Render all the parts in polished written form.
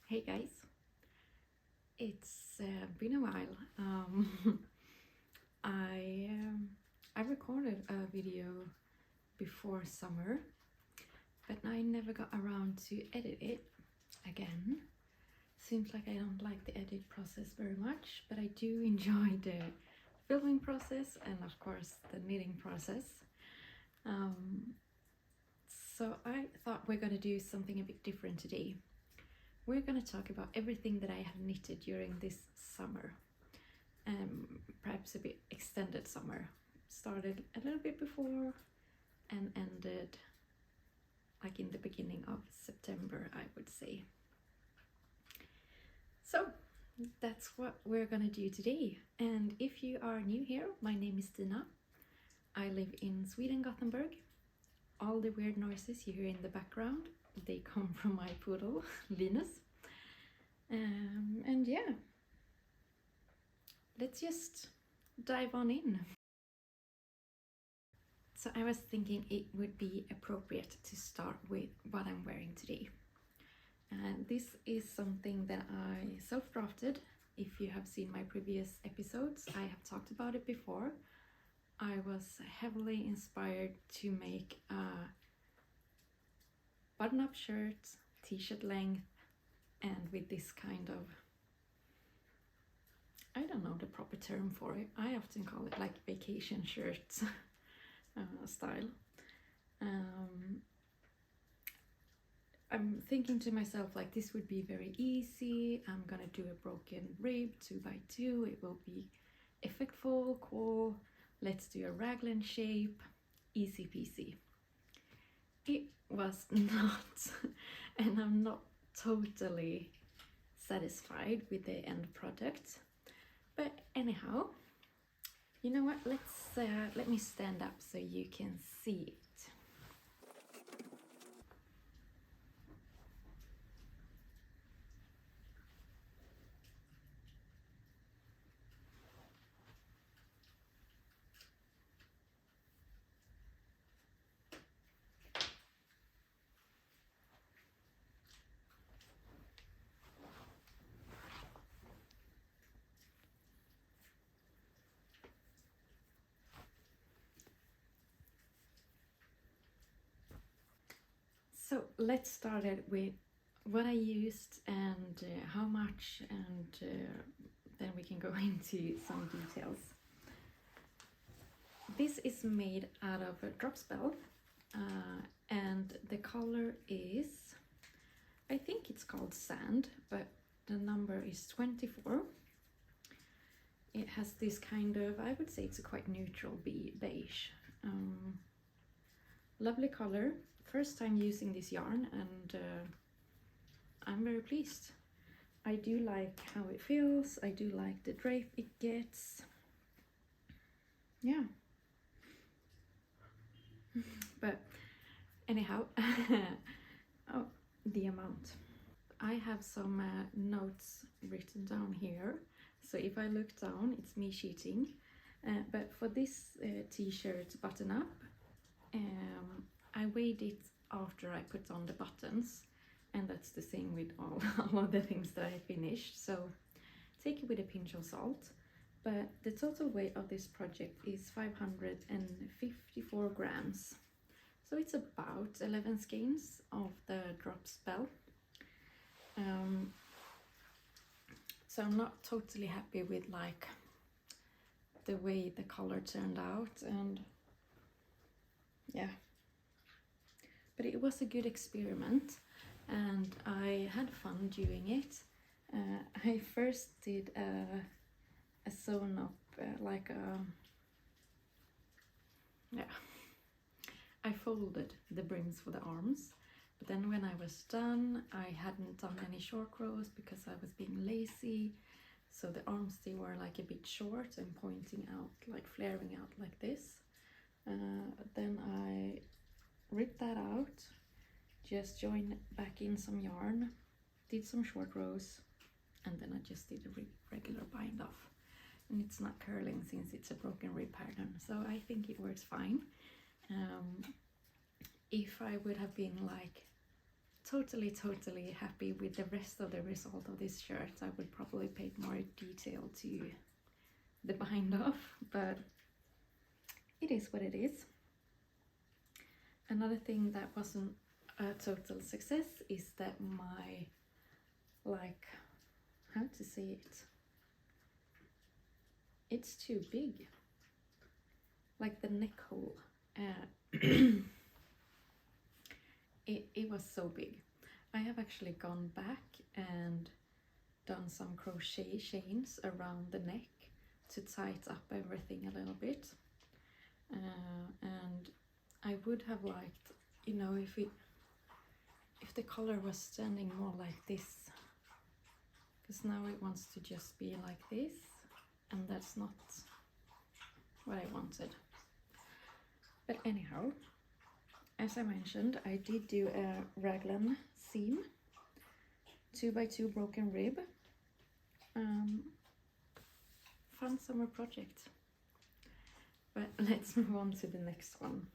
Hey guys, it's been a while. I recorded a video before summer, but I never got around to edit it again. Seems like I don't like the edit process very much, but I do enjoy the filming process and of course the knitting process. So I thought we're gonna do something a bit different today. We're going to talk about everything that I have knitted during this summer, perhaps a bit extended summer. Started a little bit before and ended like in the beginning of September, I would say. So that's what we're going to do today. And if you are new here, my name is Tina. I live in Sweden, Gothenburg. All the weird noises you hear in the background, they come from my poodle, Linus. And yeah, let's just dive on in. So I was thinking it would be appropriate to start with what I'm wearing today. And this is something that I self-drafted. If you have seen my previous episodes, I have talked about it before. I was heavily inspired to make a button-up shirt, t-shirt length, and with this kind of, I don't know the proper term for it. I often call it like vacation shirt style. I'm thinking to myself like this would be very easy. I'm gonna do a broken rib 2x2. It will be effectful, cool. Let's do a raglan shape, easy peasy. It was not, and I'm not totally satisfied with the end product. But anyhow, you know what? Let me stand up so you can see it. So let's start it with what I used and how much, and then we can go into some details. This is made out of a drop spell, and the color is, I think it's called sand, but the number is 24. It has this kind of, I would say it's a quite neutral beige. Lovely color. First time using this yarn, and I'm very pleased. I do like how it feels. I do like the drape it gets. Yeah. But anyhow, oh, the amount. I have some notes written down here. So if I look down, it's me cheating. But for this t-shirt button up, I weighed it after I put on the buttons, and that's the same with all of the things that I finished, so take it with a pinch of salt. But the total weight of this project is 554 grams, so it's about 11 skeins of the drop spell. So I'm not totally happy with like the way the color turned out, and yeah, but it was a good experiment and I had fun doing it. I first did a sewn up I folded the brims for the arms, but then when I was done I hadn't done any short rows because I was being lazy, so the arms, they were like a bit short and pointing out, like flaring out like this. Then I ripped that out, just joined back in some yarn, did some short rows, and then I just did a regular bind off. And it's not curling since it's a broken rib pattern, so I think it works fine. If I would have been like totally happy with the rest of the result of this shirt. I would probably pay more detail to the bind off, but it is what it is. Another thing that wasn't a total success is that my, like, how to say it, it's too big, like the neck hole. It was so big. I have actually gone back and done some crochet chains around the neck to tighten up everything a little bit, and I would have liked, you know, if the collar was standing more like this, because now it wants to just be like this, and that's not what I wanted. But anyhow, as I mentioned, I did do a raglan seam, 2x2 broken rib. Fun summer project. But let's move on to the next one.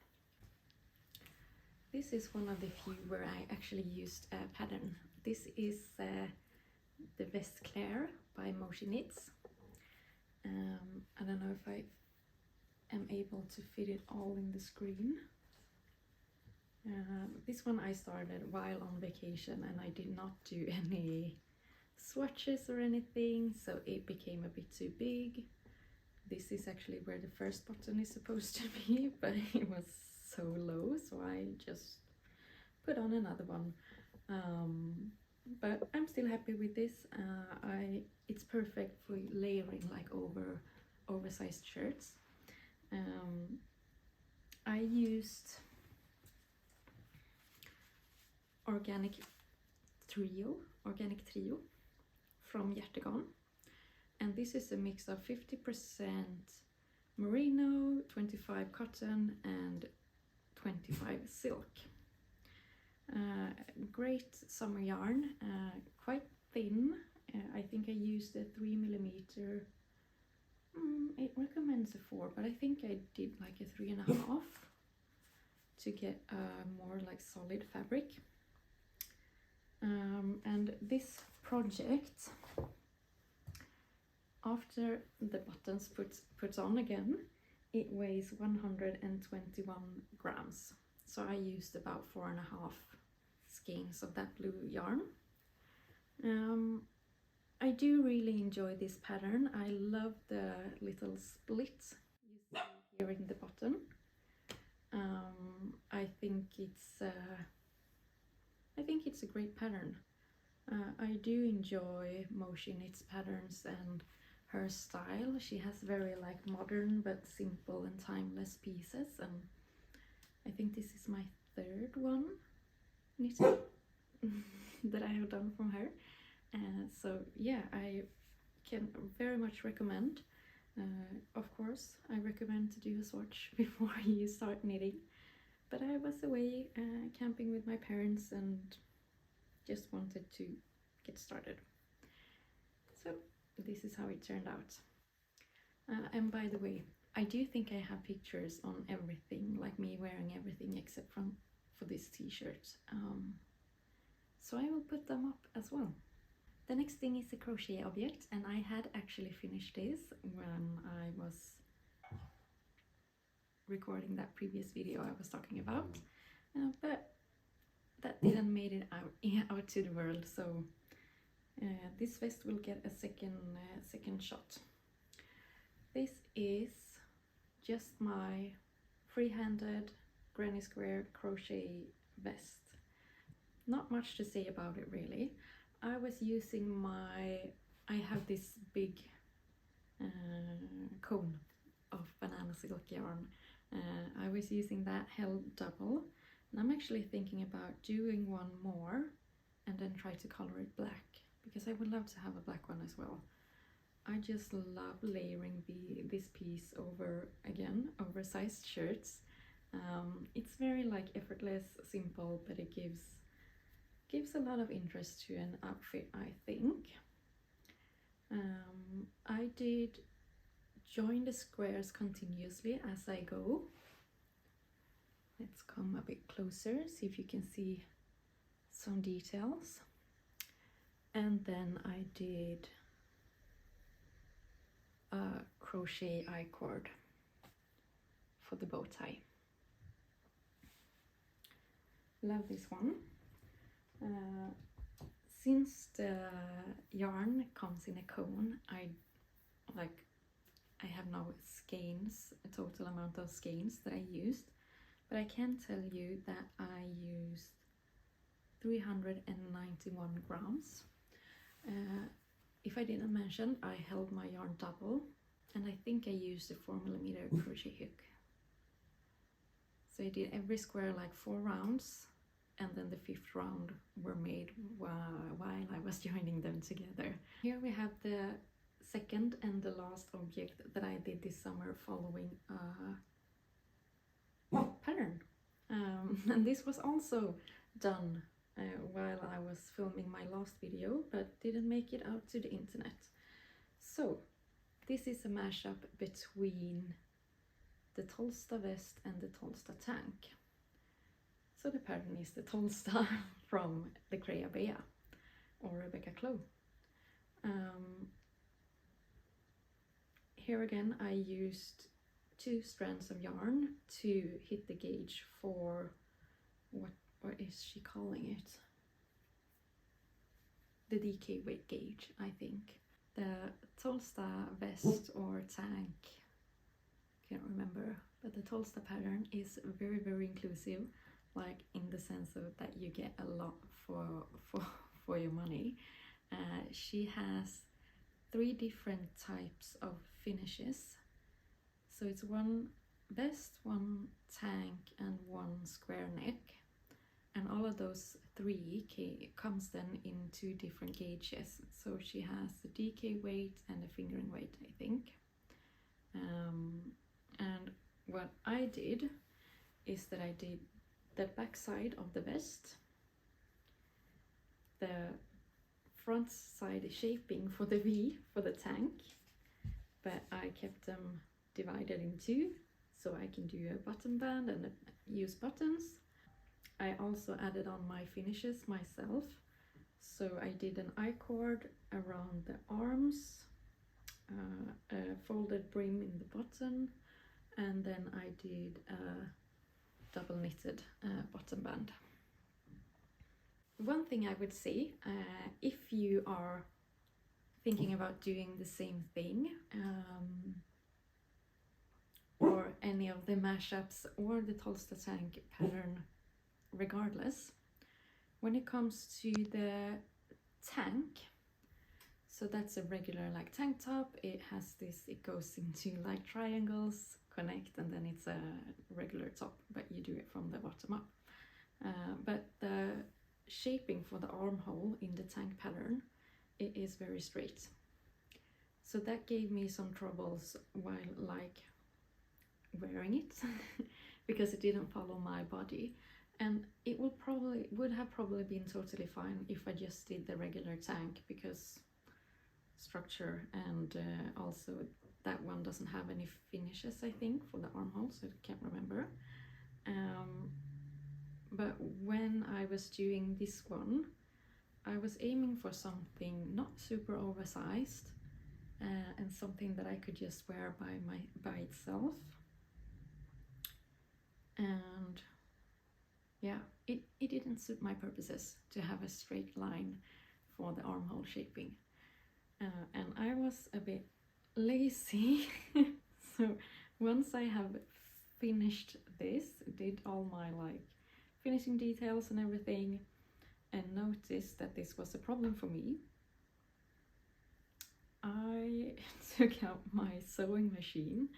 This is one of the few where I actually used a pattern. This is the Vest Claire by Mochiknits. I don't know if I am able to fit it all in the screen. This one I started while on vacation, and I did not do any swatches or anything, so it became a bit too big. This is actually where the first button is supposed to be, but it was so low, so I just put on another one. But I'm still happy with this. It's perfect for layering, like, over oversized shirts. I used Organic Trio from Hjärtegarn, and this is a mix of 50% merino, 25 cotton and 25 silk. Great summer yarn, quite thin. I think I used a 3mm. It recommends a 4, but I think I did like a 3.5 to get a more like solid fabric. And this project, after the buttons puts on again, it weighs 121 grams. So I used about 4.5 skeins of that blue yarn. I do really enjoy this pattern. I love the little split you see here in the bottom. I think it's a great pattern. I do enjoy Mochiknits patterns and her style. She has very like modern but simple and timeless pieces, and I think this is my third one knitting that I have done from her. So yeah, I can very much recommend. Of course, I recommend to do a swatch before you start knitting, but I was away camping with my parents and just wanted to get started. So this is how it turned out. And by the way, I do think I have pictures on everything, like me wearing everything except for this t-shirt. So I will put them up as well. The next thing is a crochet object, and I had actually finished this when I was recording that previous video I was talking about, but that didn't made it out to the world, so this vest will get a second shot. This is just my free-handed granny square crochet vest. Not much to say about it really. I was using I have this big cone of banana silk yarn. I was using that held double, and I'm actually thinking about doing one more and then try to color it black, because I would love to have a black one as well. I just love layering this piece over, again, oversized shirts. It's very like effortless, simple, but it gives a lot of interest to an outfit, I think. I did join the squares continuously as I go. Let's come a bit closer, see if you can see some details, and then I did a crochet I-cord for the bow tie. Love this one. Since the yarn comes in a cone, I have no skeins, a total amount of skeins that I used, but I can tell you that I used 391 grams. If I didn't mention, I held my yarn double, and I think I used a 4mm crochet hook. So I did every square like 4 rounds, and then the 5th round were made while I was joining them together. Here we have the second and the last object that I did this summer following a pattern. And this was also done while I was filming my last video, but didn't make it out to the internet. So this is a mashup between the Tolsta vest and the Tolsta tank. So the pattern is the Tolsta from the CreaBea or Rebecca Clow. Here again I used 2 strands of yarn to hit the gauge for what is she calling it? The DK weight gauge, I think. The Tolsta vest or tank, can't remember, but the Tolsta pattern is very, very inclusive, like in the sense of that you get a lot for your money. She has 3 different types of finishes. So it's 1 vest, 1 tank, and 1 square neck. And all of those 3 comes then in 2 different gauges. So she has a DK weight and a fingering weight, I think. And what I did is that I did the back side of the vest, the front side shaping for the V for the tank, but I kept them divided in 2 so I can do a button band and use buttons. I also added on my finishes myself, so I did an I-cord around the arms, a folded brim in the bottom, and then I did a double knitted bottom band. One thing I would say, if you are thinking about doing the same thing, or any of the mashups or the Tolsta tank pattern regardless, when it comes to the tank, so that's a regular like tank top, it has this, it goes into like triangles, connect, and then it's a regular top, but you do it from the bottom up. But the shaping for the armhole in the tank pattern, it is very straight. So that gave me some troubles while like wearing it because it didn't follow my body. And it would have probably been totally fine if I just did the regular tank, because structure and also that one doesn't have any finishes, I think, for the armhole, so I can't remember. But when I was doing this one, I was aiming for something not super oversized and something that I could just wear by itself. And yeah, it didn't suit my purposes to have a straight line for the armhole shaping. And I was a bit lazy. So once I have finished this, did all my like finishing details and everything, and noticed that this was a problem for me, I took out my sewing machine,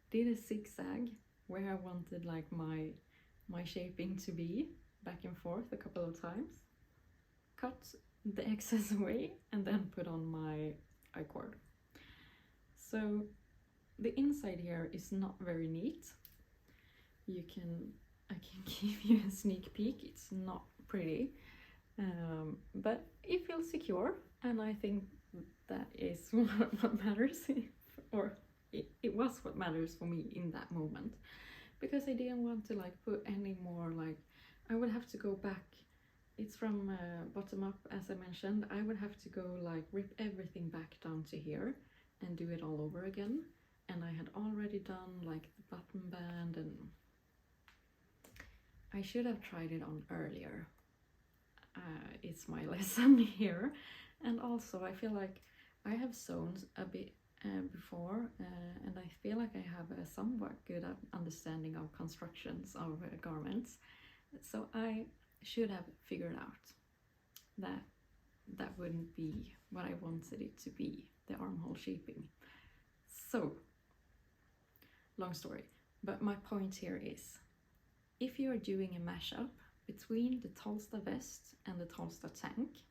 did a zigzag where I wanted like my shaping to be, back and forth a couple of times, cut the excess away, and then put on my I-cord. So the inside here is not very neat. I can give you a sneak peek. It's not pretty, but it feels secure, and I think that is what matters, or it was what matters for me in that moment, because I didn't want to like put any more, like I would have to go back it's from bottom up, as I mentioned. I would have to go like rip everything back down to here and do it all over again. And I had already done like the button band, and I should have tried it on earlier. It's my lesson here. And also I feel like I have sewn a bit before, and I feel like I have a somewhat good understanding of constructions of garments. So I should have figured out that that wouldn't be what I wanted it to be, the armhole shaping. So, long story, but my point here is, if you are doing a mashup between the Tolsta vest and the Tolsta tank,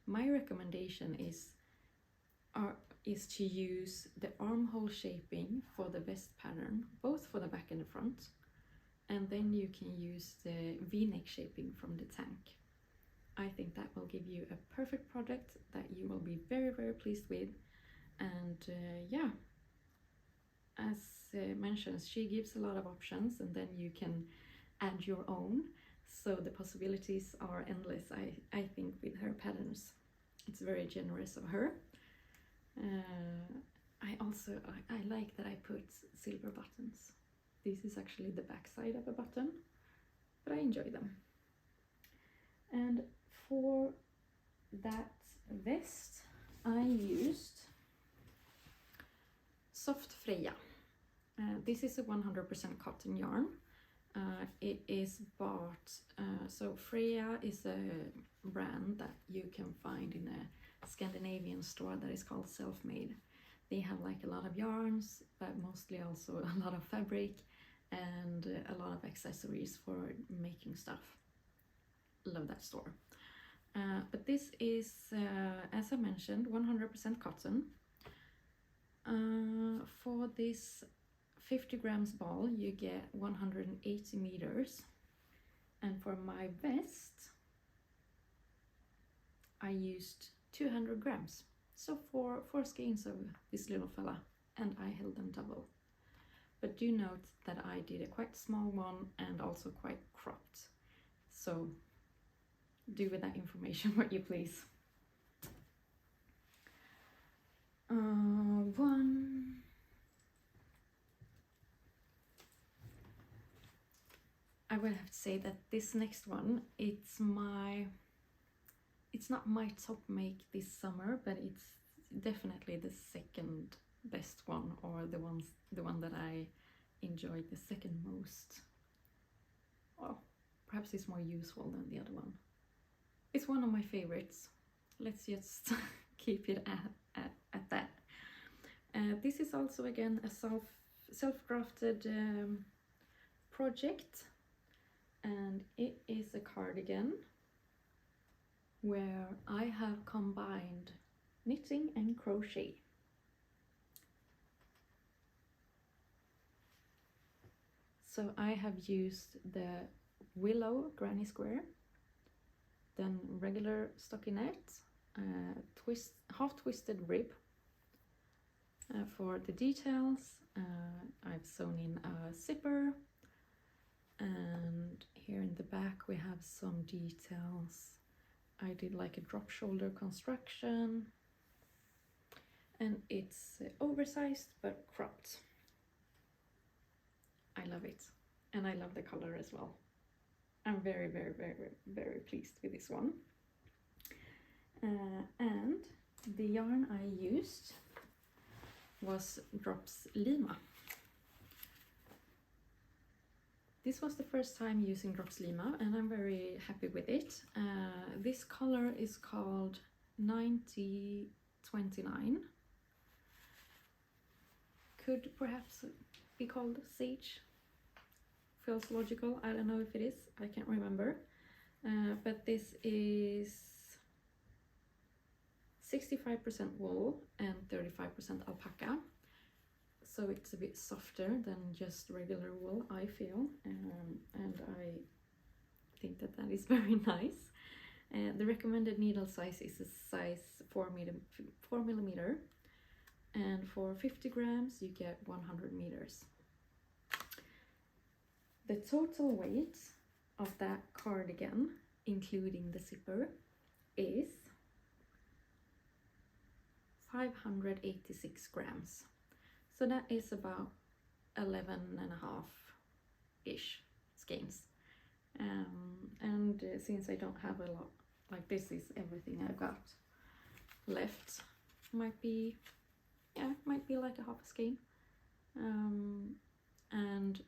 my recommendation is to use the armhole shaping for the vest pattern, both for the back and the front, and then you can use the V-neck shaping from the tank. I think that will give you a perfect project that you will be very, very pleased with. And yeah, as mentioned, she gives a lot of options, and then you can add your own. So the possibilities are endless, I think, with her patterns. It's very generous of her. I like that I put silver buttons. This is actually the back side of a button, but I enjoy them. And for that vest, I used Soft Freja. This is a 100% cotton yarn. It is bought, so Freja is a brand that you can find in a Scandinavian store that is called Self-Made. They have like a lot of yarns, but mostly also a lot of fabric and a lot of accessories for making stuff. Love that store. But this is, as I mentioned, 100% cotton. For this 50 grams ball, you get 180 meters. And for my vest, I used 200 grams. So 4 skeins of this little fella, and I held them double. But do note that I did a quite small one and also quite cropped. So do with that information what you please. I would have to say that this next one, it's not my top make this summer, but it's definitely the second best one, or the one that I enjoyed the second most. Well, perhaps it's more useful than the other one. It's one of my favorites. Let's just keep it at that. This is also again a self-crafted project, and it is a cardigan where I have combined knitting and crochet. So I have used the willow granny square, then regular stockinette, half twisted rib for the details. I've sewn in a zipper, and here in the back we have some details. I did like a drop shoulder construction, and it's oversized but cropped. I love it, and I love the color as well. I'm very, very, very, very pleased with this one. And the yarn I used was Drops Lima. This was the first time using Drops Lima, and I'm very happy with it. This color is called 9029. Could perhaps be called Sage. Feels logical. I don't know if it is. I can't remember. But this is 65% wool and 35% alpaca. So it's a bit softer than just regular wool, I feel, and I think that is very nice. The recommended needle size is a size 4 millimeter, and for 50 grams you get 100 meters. The total weight of that cardigan including the zipper, is 586 grams. So that is about 11 and a half ish skeins. And since I don't have a lot, like this is everything I've got left, might be like a half a skein. And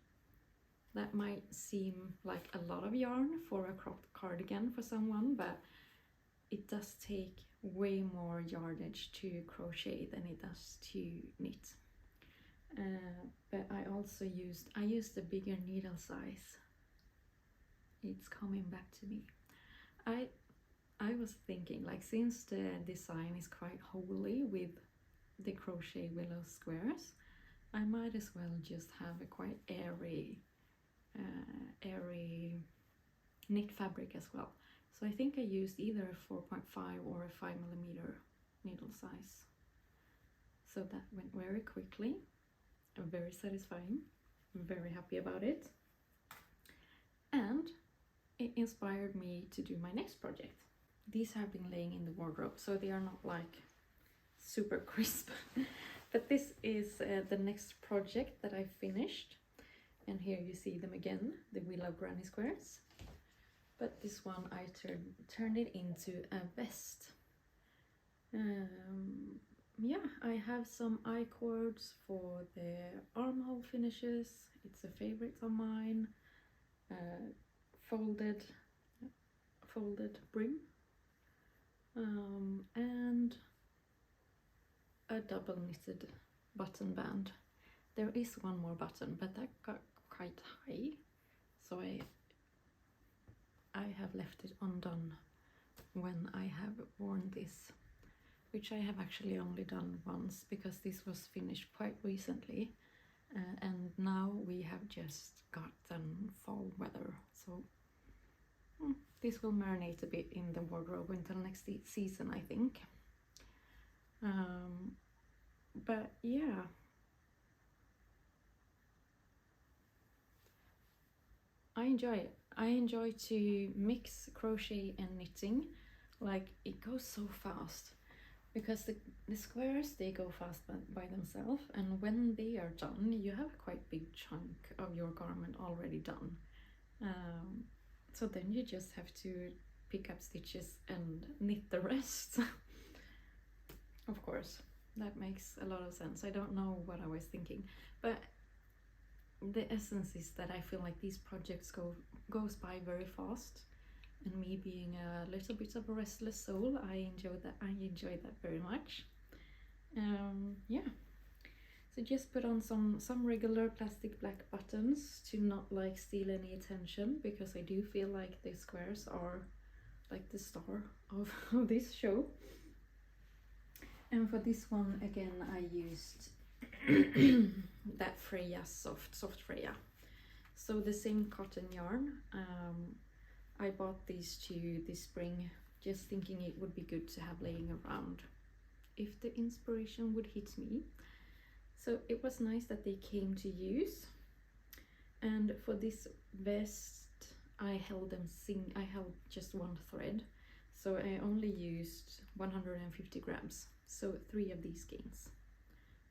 that might seem like a lot of yarn for a cropped cardigan for someone, but it does take way more yardage to crochet than it does to knit. But I also used a bigger needle size. It's coming back to me. I was thinking, like, since the design is quite holy with the crochet willow squares, I might as well just have a quite airy knit fabric as well. So I think I used either a 4.5 or a 5mm needle size. So that went very quickly, very satisfying. I'm very happy about it. And it inspired me to do my next project. These have been laying in the wardrobe, so they are not like super crisp. But this is the next project that I finished. And here you see them again, the willow granny squares. But this one I turned it into a vest. Yeah, I have some I-cords for the armhole finishes. It's a favorite of mine. Folded brim. And a double knitted button band. There is one more button, but that got quite high, so I have left it undone when I have worn this, which I have actually only done once because this was finished quite recently, and now we have just gotten fall weather, so this will marinate a bit in the wardrobe until next season, I think. But yeah, I enjoy it. I enjoy to mix crochet and knitting. Like, it goes so fast because the squares, they go fast by themselves, and when they are done you have a quite big chunk of your garment already done. So then you just have to pick up stitches and knit the rest. Of course, that makes a lot of sense. I don't know what I was thinking, but the essence is that I feel like these projects goes by very fast, and me being a little bit of a restless soul, I enjoy that very much. Yeah, so just put on some regular plastic black buttons to not like steal any attention, because I do feel like the squares are like the star of this show. And for this one again I used that Freya soft Freya, so the same cotton yarn. I bought these two this spring, just thinking it would be good to have laying around if the inspiration would hit me. So it was nice that they came to use. And for this vest I held just one thread, so I only used 150 grams, so 3 of these skeins.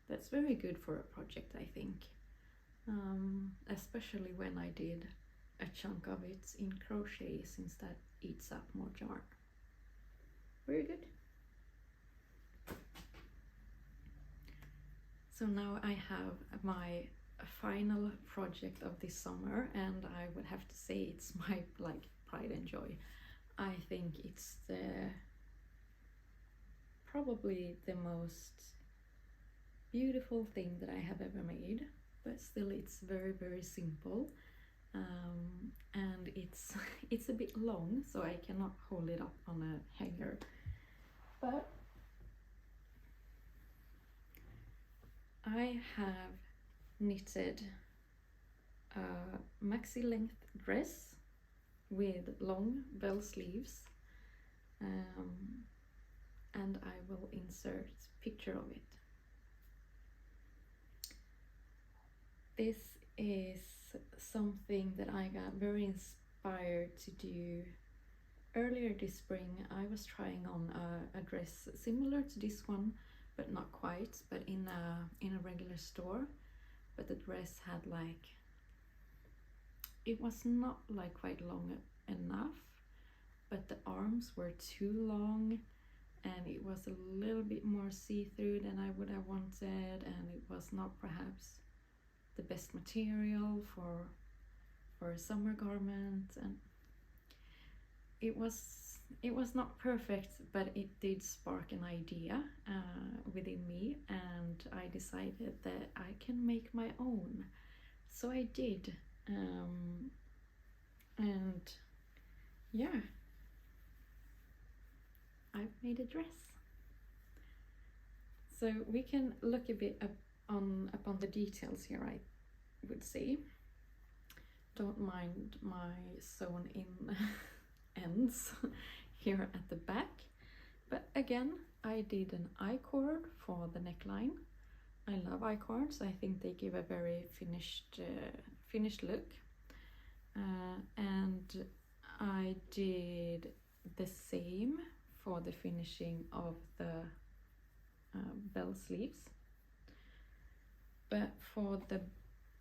That's very good for a project, I think, especially when I did a chunk of it in crochet, since that eats up more yarn. Very good. So now I have my final project of this summer, and I would have to say it's my like pride and joy. I think it's probably the most beautiful thing that I have ever made, but still it's very, very simple, and it's a bit long, so I cannot hold it up on a hanger, but I have knitted a maxi length dress with long bell sleeves, and I will insert a picture of it. This is something that I got very inspired to do earlier this spring I was trying on a dress similar to this one, but not quite, but in a regular store. But the dress had like, it was not like quite long enough, but the arms were too long and it was a little bit more see-through than I would have wanted, and it was not perhaps the best material for a summer garment, and it was not perfect, but it did spark an idea within me, and I decided that I can make my own. So I did, and yeah, I've made a dress. So we can look a bit upon the details here, I would say. Don't mind my sewn in ends here at the back, but again I did an I-cord for the neckline. I love I-cords. I think they give a very finished look, and I did the same for the finishing of the bell sleeves. But for the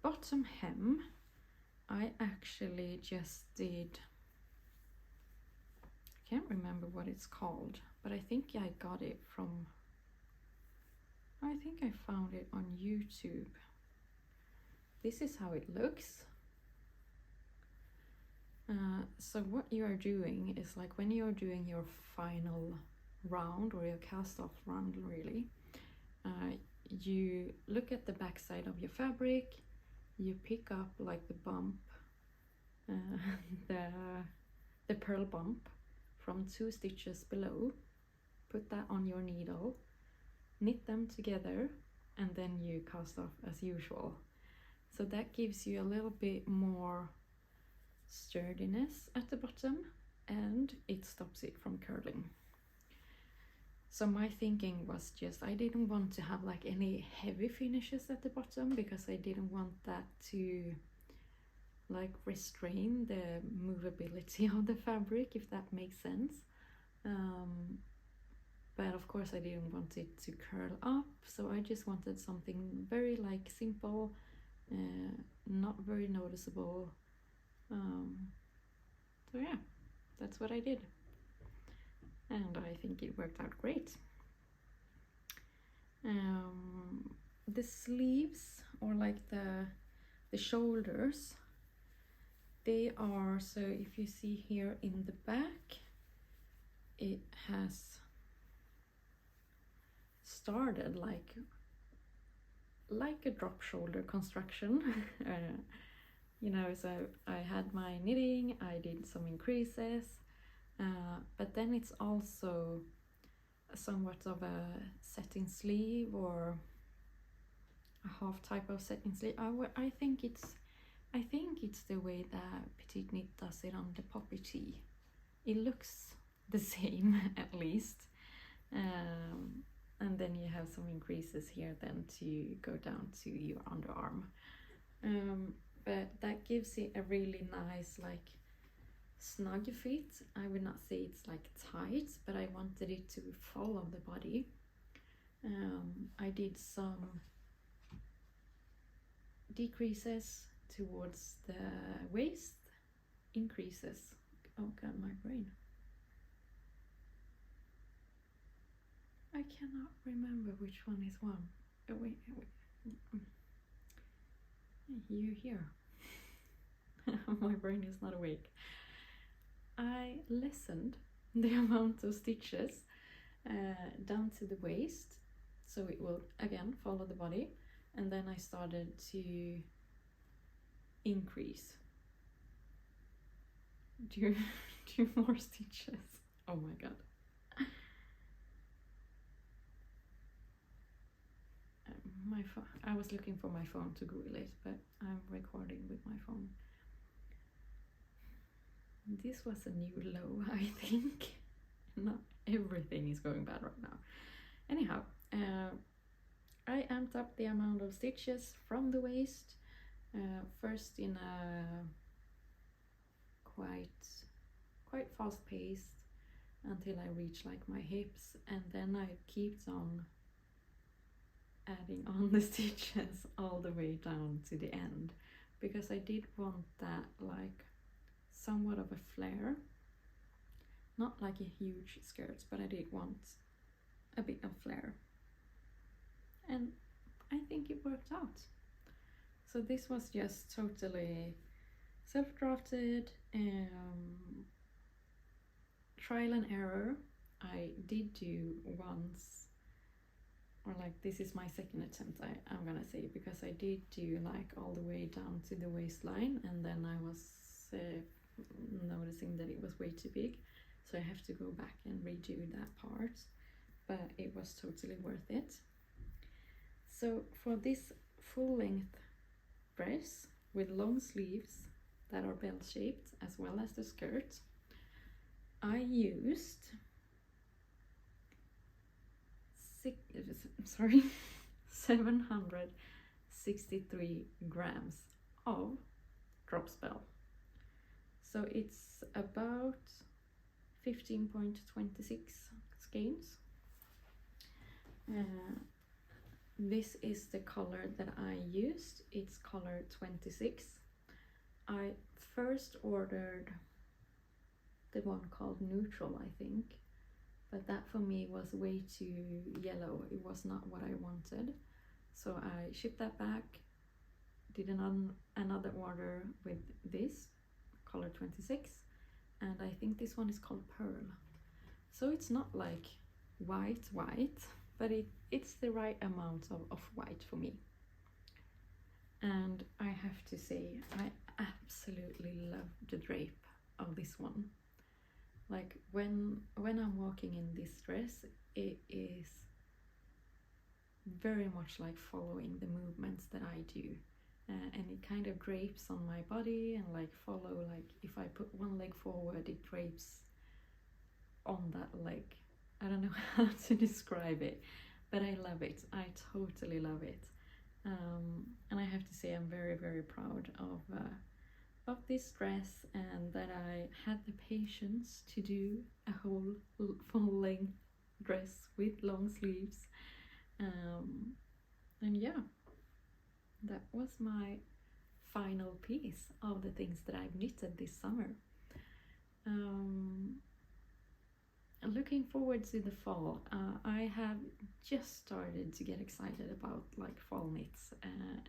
bottom hem I actually just did, I can't remember what it's called, but I think I got it from, I think I found it on YouTube. This is how it looks. So what you are doing is, like, when you're doing your final round, or your cast off round really, you look at the back side of your fabric, you pick up like the bump, the pearl bump from 2 stitches below, put that on your needle, knit them together, and then you cast off as usual. So that gives you a little bit more sturdiness at the bottom, and it stops it from curling. So my thinking was just, I didn't want to have like any heavy finishes at the bottom, because I didn't want that to like restrain the movability of the fabric, if that makes sense. But of course I didn't want it to curl up, so I just wanted something very like simple, not very noticeable. So yeah, that's what I did, and I think it worked out great. The sleeves, or like the shoulders, they are, so if you see here in the back, it has started like a drop shoulder construction. You know, so I had my knitting, I did some increases, but then it's also somewhat of a satin sleeve, or a half type of satin sleeve. I think it's the way that Petite Knit does it on the poppy tee. It looks the same at least, and then you have some increases here then to go down to your underarm. But that gives it a really nice like snug fit. I would not say it's like tight, but I wanted it to follow the body. I did some decreases towards the waist, increases. Oh god, my brain. I cannot remember which one is one. Oh wait. You here. My brain is not awake. I lessened the amount of stitches down to the waist, so it will again follow the body, and then I started to increase. Do more stitches. Oh my god. My phone. I was looking for my phone to Google it, but I'm recording with my phone. This was a new low, I think. Not everything is going bad right now. Anyhow, I amped up the amount of stitches from the waist, first in a quite quite fast paced until I reach like my hips, and then I kept on adding on the stitches all the way down to the end, because I did want that like somewhat of a flare, not like a huge skirt, but I did want a bit of flare, and I think it worked out. So this was just totally self-drafted, trial and error. I did do once, or like this is my second attempt, I'm gonna say, because I did do like all the way down to the waistline, and then I was noticing that it was way too big, so I have to go back and redo that part, but it was totally worth it. So for this full length dress with long sleeves that are bell shaped as well as the skirt, I used 763 grams of drop spell. So it's about 15.26 skeins. This is the color that I used. It's color 26. I first ordered the one called neutral, I think, but that for me was way too yellow. It was not what I wanted, so I shipped that back, did another order with this color 26, and I think this one is called pearl. So it's not like white, but it's the right amount of white for me. And I have to say, I absolutely love the drape of this one. Like when I'm walking in this dress, it is very much like following the movements that I do, and it kind of drapes on my body, and like follow, like if I put one leg forward, it drapes on that leg. I don't know how to describe it, but I love it. I totally love it. And I have to say I'm very, very proud of this dress, and that I had the patience to do a whole full length dress with long sleeves. And yeah, that was my final piece of the things that I've knitted this summer. Looking forward to the fall. I have just started to get excited about like fall knits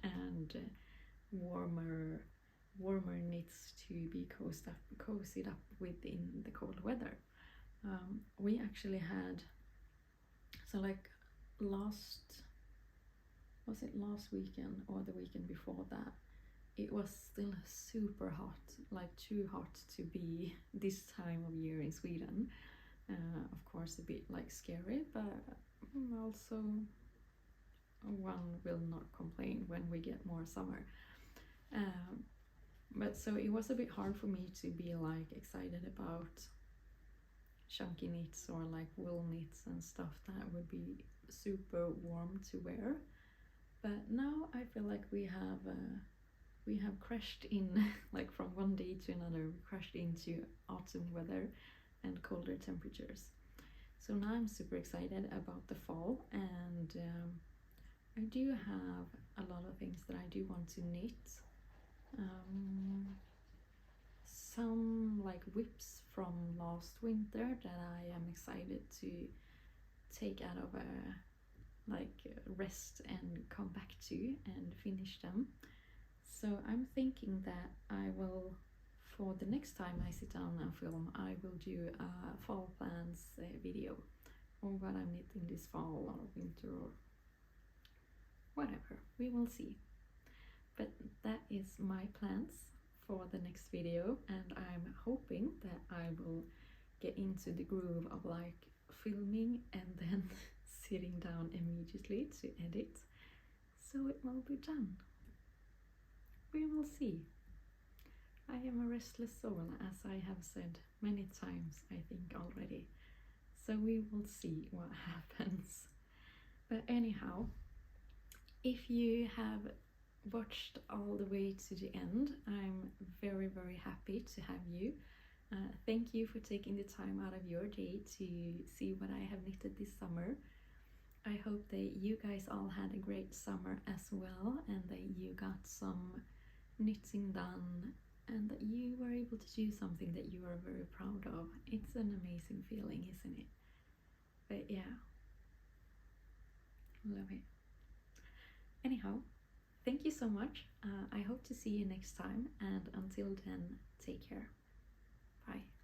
and warmer knits to be cozied up within the cold weather. We actually had, so like last weekend or the weekend before that, it was still super hot, like too hot to be this time of year in Sweden. Of course a bit like scary, but also one will not complain when we get more summer. But so it was a bit hard for me to be like excited about chunky knits or like wool knits and stuff that would be super warm to wear. But now I feel like we have crashed in, like from one day to another, we crashed into autumn weather and colder temperatures. So now I'm super excited about the fall, and I do have a lot of things that I do want to knit. Some like whips from last winter that I am excited to take out of a rest and come back to and finish them. So I'm thinking that I will, for the next time I sit down and film, I will do a fall plans video on what I'm knitting this fall or winter or whatever. We will see. But that is my plans for the next video, and I'm hoping that I will get into the groove of like filming and then sitting down immediately to edit, so it will be done. We will see. I am a restless soul, as I have said many times, I think already. So we will see what happens. But anyhow, if you have watched all the way to the end, I'm very, very happy to have you. Thank you for taking the time out of your day to see what I have knitted this summer. I hope that you guys all had a great summer as well, and that you got some knitting done, and that you were able to do something that you are very proud of. It's an amazing feeling, isn't it? But yeah, love it. Anyhow, thank you so much. I hope to see you next time, and until then, take care. Bye.